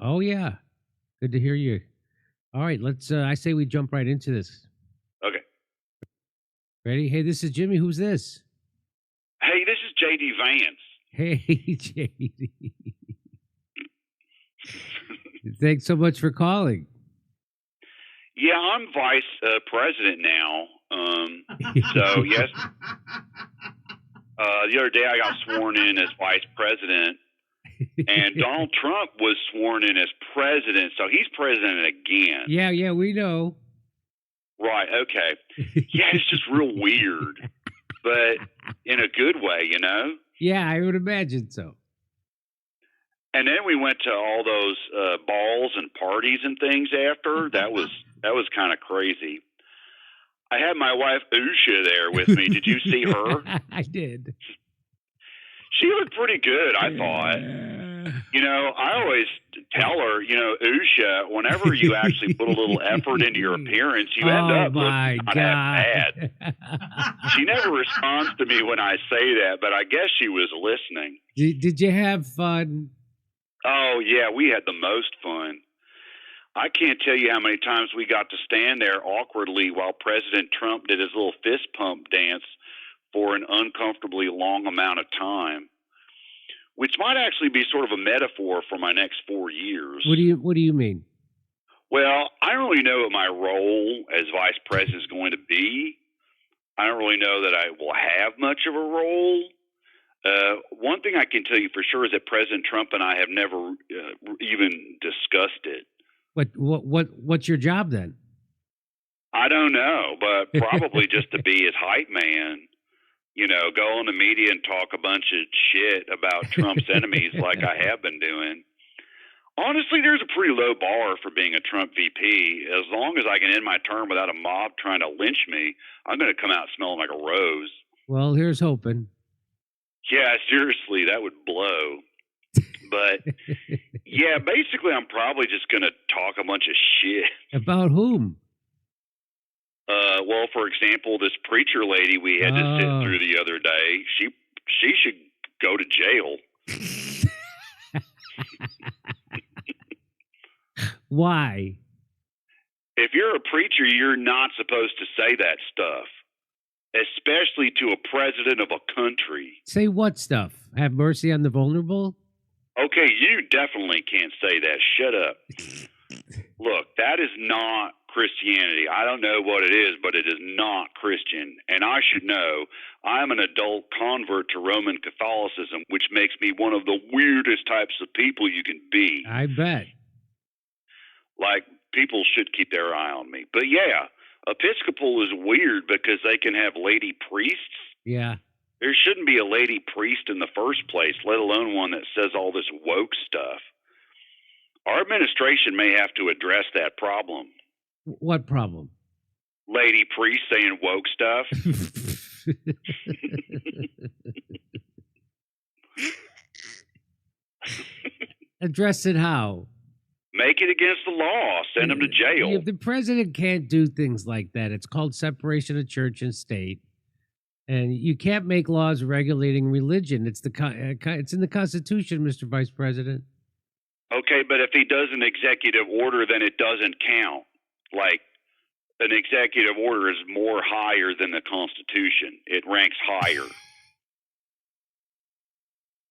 Oh, yeah. Good to hear you. All right, let's. I say we jump right into this. Okay. Ready? Hey, this is Jimmy. Who's this? Hey, this is J.D. Vance. Hey, JD. Thanks so much for calling. Yeah, I'm vice president now. So, yes, the other day I got sworn in as vice president, and Donald Trump was sworn in as president, so he's president again. Yeah, we know. Right, okay. Yeah, it's just real weird, but in a good way, you know? Yeah, I would imagine so. And then we went to all those balls and parties and things after. That was kind of crazy. I had my wife Usha there with me. Did you see her? I did. She looked pretty good, I thought. You know, I always tell her, you know, Usha, whenever you actually put a little effort into your appearance, you end up looking not that bad. She never responds to me when I say that, but I guess she was listening. Did you have fun? Oh, yeah, we had the most fun. I can't tell you how many times we got to stand there awkwardly while President Trump did his little fist pump dance for an uncomfortably long amount of time, which might actually be sort of a metaphor for my next 4 years. What do you mean? Well, I don't really know what my role as vice president is going to be. I don't really know that I will have much of a role. One thing I can tell you for sure is that President Trump and I have never even discussed it. What's your job then? I don't know, but probably just to be his hype man. You know, go on the media and talk a bunch of shit about Trump's enemies like I have been doing. Honestly, there's a pretty low bar for being a Trump VP. As long as I can end my term without a mob trying to lynch me, I'm going to come out smelling like a rose. Well, here's hoping. Yeah, seriously, that would blow. But, yeah, basically, I'm probably just going to talk a bunch of shit. About whom? Well, for example, this preacher lady we had to sit through the other day, she should go to jail. Why? If you're a preacher, you're not supposed to say that stuff, especially to a president of a country. Say what stuff? Have mercy on the vulnerable? Okay, you definitely can't say that. Shut up. Look, that is not Christianity. I don't know what it is, but it is not Christian. And I should know. I'm an adult convert to Roman Catholicism, which makes me one of the weirdest types of people you can be. I bet. Like, people should keep their eye on me. But yeah, Episcopal is weird because they can have lady priests. Yeah. There shouldn't be a lady priest in the first place, let alone one that says all this woke stuff. Our administration may have to address that problem. What problem? Lady priest saying woke stuff. Address it how? Make it against the law. Send them to jail. The president can't do things like that. It's called separation of church and state. And you can't make laws regulating religion. It's in the Constitution, Mr. Vice President. Okay, but if he does an executive order, then it doesn't count. Like, an executive order is more higher than the Constitution. It ranks higher.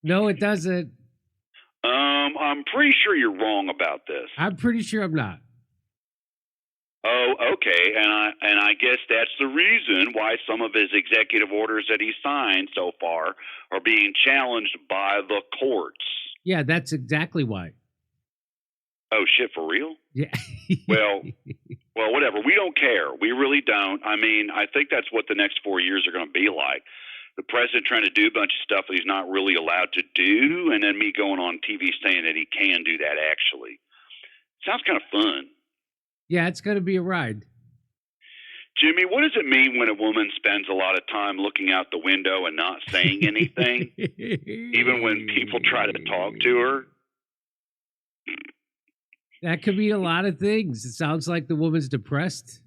No, it doesn't. I'm pretty sure you're wrong about this. I'm pretty sure I'm not. Oh, okay, and I guess that's the reason why some of his executive orders that he signed so far are being challenged by the courts. Yeah, that's exactly why. Oh, shit, for real? Yeah. Well, whatever. We don't care. We really don't. I mean, I think that's what the next 4 years are going to be like. The president trying to do a bunch of stuff that he's not really allowed to do, and then me going on TV saying that he can do that actually. Sounds kind of fun. Yeah, it's going to be a ride. Jimmy, what does it mean when a woman spends a lot of time looking out the window and not saying anything, even when people try to talk to her? That could mean a lot of things. It sounds like the woman's depressed.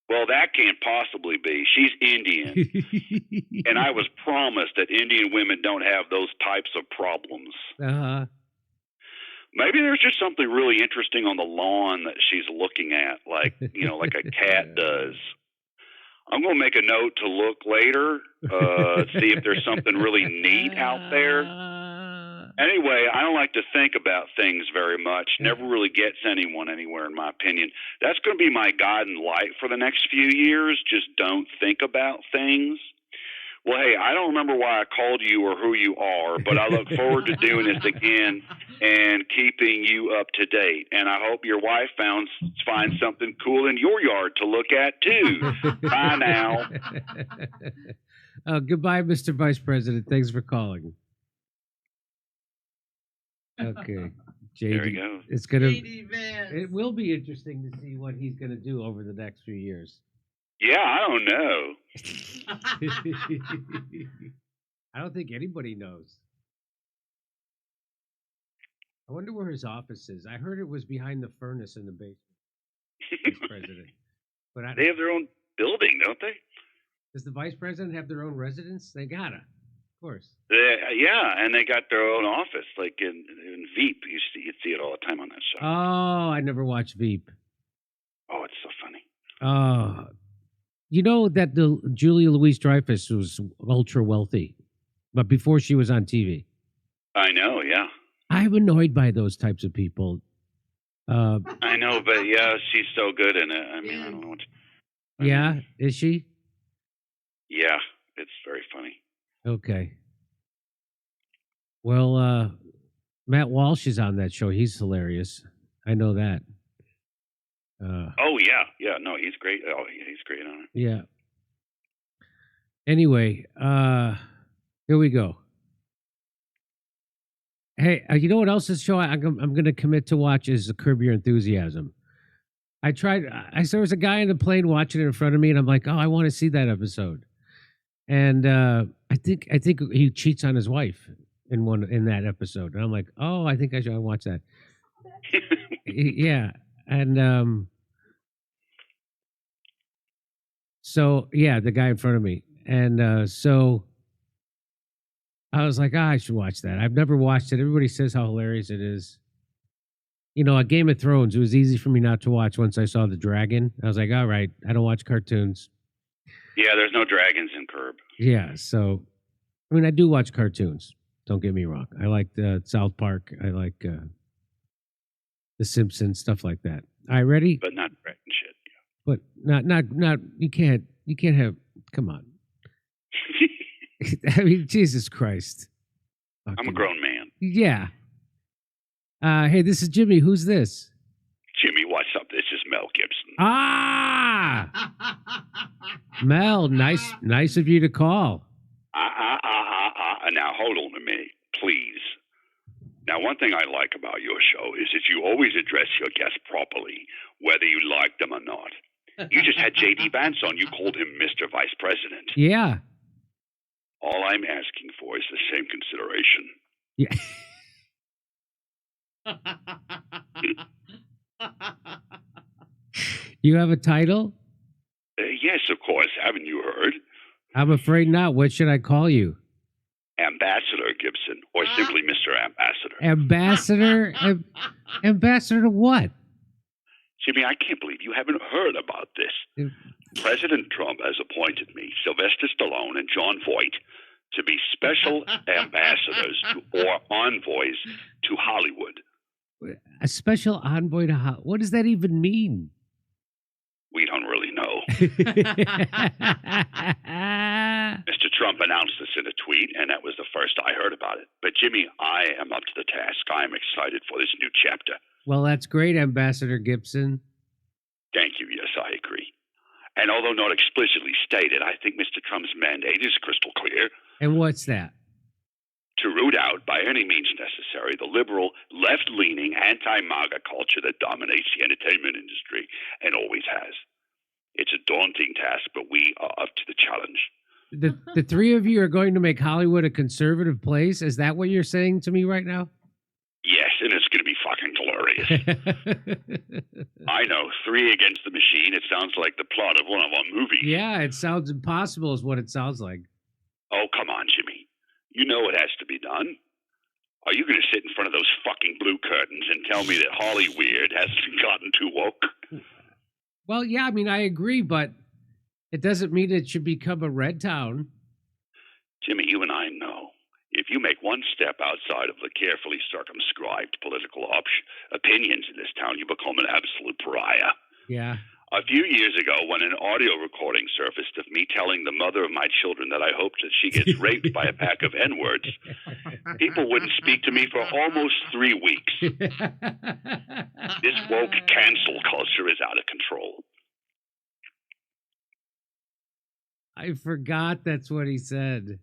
Well, that can't possibly be. She's Indian. And I was promised that Indian women don't have those types of problems. Uh-huh. Maybe there's just something really interesting on the lawn that she's looking at, like like a cat does. I'm going to make a note to look later, see if there's something really neat out there. Anyway, I don't like to think about things very much. Never really gets anyone anywhere, in my opinion. That's going to be my guiding light for the next few years. Just don't think about things. Well, hey, I don't remember why I called you or who you are, but I look forward to doing this again and keeping you up to date. And I hope your wife finds something cool in your yard to look at, too. Bye now. Goodbye, Mr. Vice President. Thanks for calling. Okay. JD, there he goes. It's gonna. JD Vance. It will be interesting to see what he's going to do over the next few years. Yeah, I don't know. I don't think anybody knows. I wonder where his office is. I heard it was behind the furnace in the basement. Vice president, but They have their own building, don't they? Does the vice president have their own residence? They gotta, of course. Yeah, and they got their own office, like in Veep. You'd see it all the time on that show. Oh, I never watched Veep. Oh, it's so funny. Oh, you know that the Julia Louis-Dreyfus was ultra wealthy, but before she was on TV. I know, yeah. I'm annoyed by those types of people. I know, but yeah, she's so good in it. I mean, I don't know what. Yeah, is she? Yeah, it's very funny. Okay. Well, Matt Walsh is on that show. He's hilarious. I know that. Oh yeah, no, he's great. Oh, yeah, he's great on it. Yeah. Anyway, here we go. Hey, you know what else this show I'm going to commit to watch is Curb Your Enthusiasm. There was a guy in the plane watching it in front of me, and I'm like, oh, I want to see that episode. And I think he cheats on his wife in that episode, and I'm like, oh, I think I should watch that. Yeah, and so yeah, the guy in front of me, and so I was like, I should watch that. I've never watched it. Everybody says how hilarious it is. You know, a Game of Thrones, it was easy for me not to watch once I saw the dragon. I was like, all right, I don't watch cartoons. Yeah, there's no dragons in Curb. Yeah, so, I mean, I do watch cartoons. Don't get me wrong. I like South Park. I like The Simpsons, stuff like that. All right, ready? But not dragon shit. But not, you can't have, come on. I mean, Jesus Christ. I'm a grown man. Yeah. Hey, this is Jimmy. Who's this? Jimmy, what's up? This is Mel Gibson. Ah! Mel, nice of you to call. Now, hold on a minute, please. Now, one thing I like about your show is that you always address your guests properly, whether you like them or not. You just had J.D. Vance on. You called him Mr. Vice President. Yeah. All I'm asking for is the same consideration. Yeah. You have a title? Yes, of course. Haven't you heard? I'm afraid not. What should I call you? Ambassador Gibson, or simply Mr. Ambassador. Ambassador? Ambassador to what? Jimmy, I can't believe you haven't heard about this. President Trump has appointed me, Sylvester Stallone, and John Voight to be special ambassadors or envoys to Hollywood. A special envoy to Hollywood? What does that even mean? We don't really know. Mr. Trump announced this in a tweet, and that was the first I heard about it. But, Jimmy, I am up to the task. I am excited for this new chapter. Well, that's great, Ambassador Gibson. Thank you. Yes, I agree. And although not explicitly stated, I think Mr. Trump's mandate is crystal clear. And what's that? To root out, by any means necessary, the liberal, left-leaning, anti-MAGA culture that dominates the entertainment industry and always has. It's a daunting task, but we are up to the challenge. The three of you are going to make Hollywood a conservative place? Is that what you're saying to me right now? Yes, and it's going to be fucking glorious. I know, 3 against the machine. It sounds like the plot of one of our movies. Yeah, it sounds impossible is what it sounds like. Oh, come on, Jimmy. You know it has to be done. Are you going to sit in front of those fucking blue curtains and tell me that Hollyweird hasn't gotten too woke? Well, yeah, I mean, I agree, but it doesn't mean it should become a red town. Jimmy, you and I know. If you make one step outside of the carefully circumscribed political opinions in this town, you become an absolute pariah. Yeah. A few years ago, when an audio recording surfaced of me telling the mother of my children that I hoped that she gets raped by a pack of N-words, people wouldn't speak to me for almost 3 weeks. This woke cancel culture is out of control. I forgot that's what he said.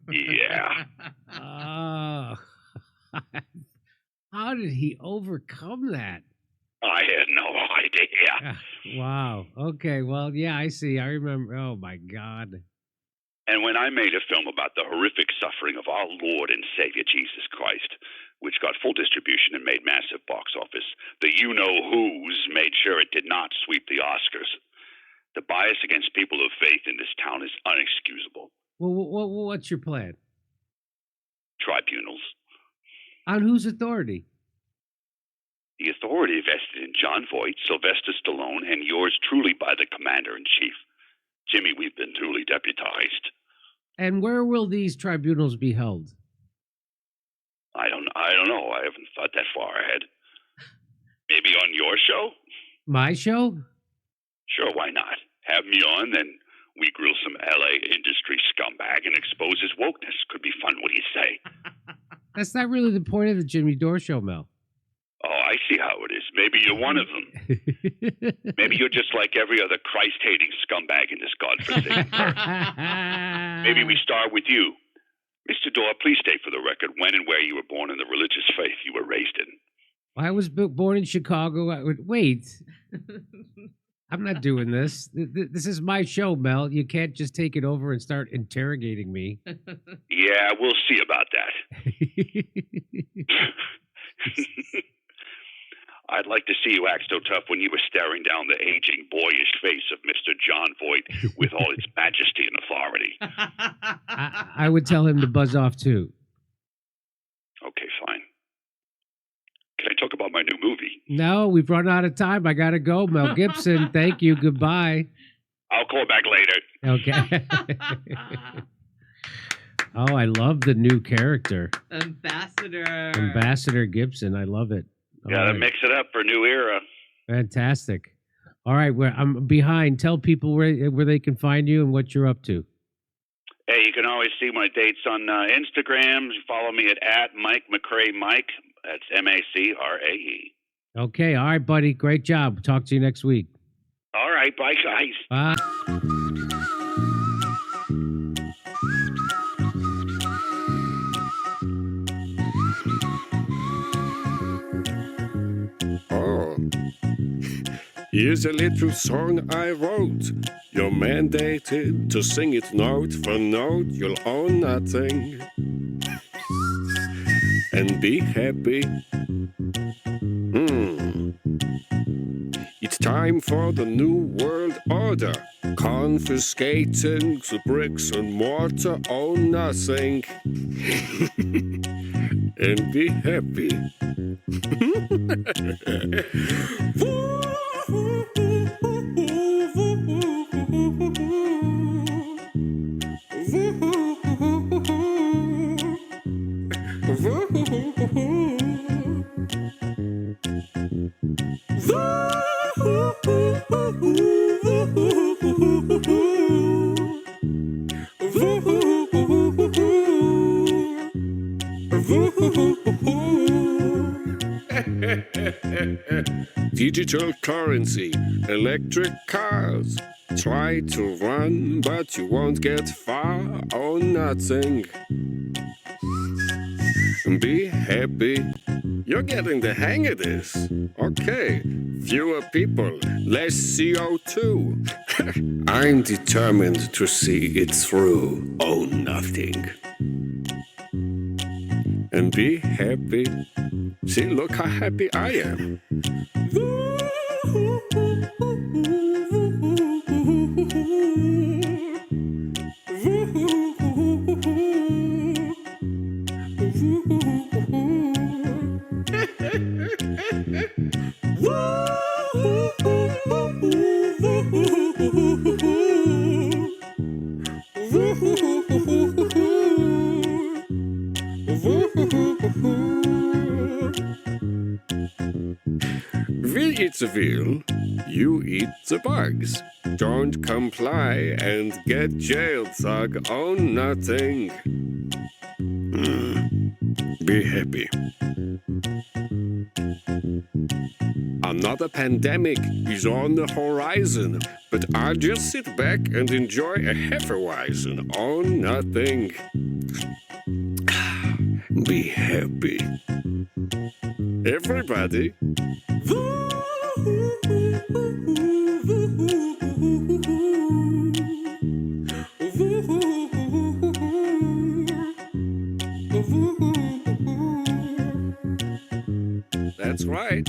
Yeah. Oh. How did he overcome that? I had no idea. Wow. Okay. Well, yeah, I see. I remember. Oh, my God. And when I made a film about the horrific suffering of our Lord and Savior Jesus Christ, which got full distribution and made massive box office, the you-know-whos made sure it did not sweep the Oscars. The bias against people of faith in this town is unexcusable. Well, what's your plan? Tribunals. On whose authority? The authority vested in John Voight, Sylvester Stallone, and yours truly by the Commander-in-Chief. Jimmy, we've been duly deputized. And where will these tribunals be held? I don't know. I haven't thought that far ahead. Maybe on your show? My show? Sure, why not? Have me on, then we grill some LA industry scumbag and expose his wokeness. Could be fun, what do you say? That's not really the point of the Jimmy Dore Show, Mel. Oh, I see how it is. Maybe you're one of them. Maybe you're just like every other Christ-hating scumbag in this godforsaken earth. Maybe we start with you. Mr. Dore, please state for the record when and where you were born and the religious faith you were raised in. I was born in Chicago. Wait. I'm not doing this. This is my show, Mel. You can't just take it over and start interrogating me. Yeah, we'll see about that. I'd like to see you act so tough when you were staring down the aging, boyish face of Mr. John Voight with all its majesty and authority. I would tell him to buzz off, too. Okay, fine. Can I talk about my new movie? No, we've run out of time. I got to go. Mel Gibson, thank you. Goodbye. I'll call back later. Okay. Oh, I love the new character. Ambassador Gibson. I love it. Gotta mix it up for a new era. Fantastic. All right, I'm behind. Tell people where they can find you and what you're up to. Hey, you can always see my dates on Instagram. Follow me at Mike McCrea Mike. That's MACRAE. Okay, all right, buddy. Great job. Talk to you next week. All right, bye, guys. Bye. Here's a little song I wrote. You're mandated to sing it note for note. You'll own nothing and be happy. It's time for the new world order. Confiscating the bricks and mortar, own nothing and be happy. Digital currency, electric cars. Try to run, but you won't get far. Own nothing. Be happy. You're getting the hang of this. Okay, fewer people, less CO2. I'm determined to see it through. Own nothing. And be happy. See, look how happy I am. We eat the wheel, you eat the bugs. Don't comply and get jailed, thug. Own nothing. Be happy. Another pandemic is on the horizon, but I'll just sit back and enjoy a Hefeweizen. Own nothing. Be happy. Everybody. That's right.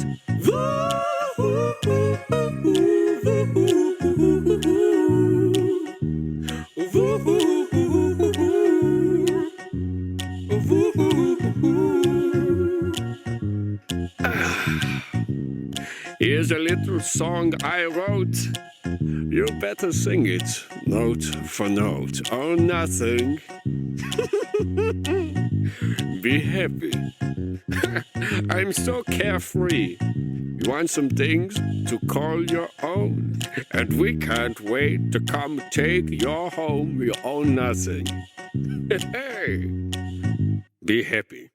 Here's a little song I wrote. You better sing it, note for note. Oh, nothing. Be happy. I'm so carefree. You want some things to call your own, and we can't wait to come take your home. You own nothing. Hey, be happy.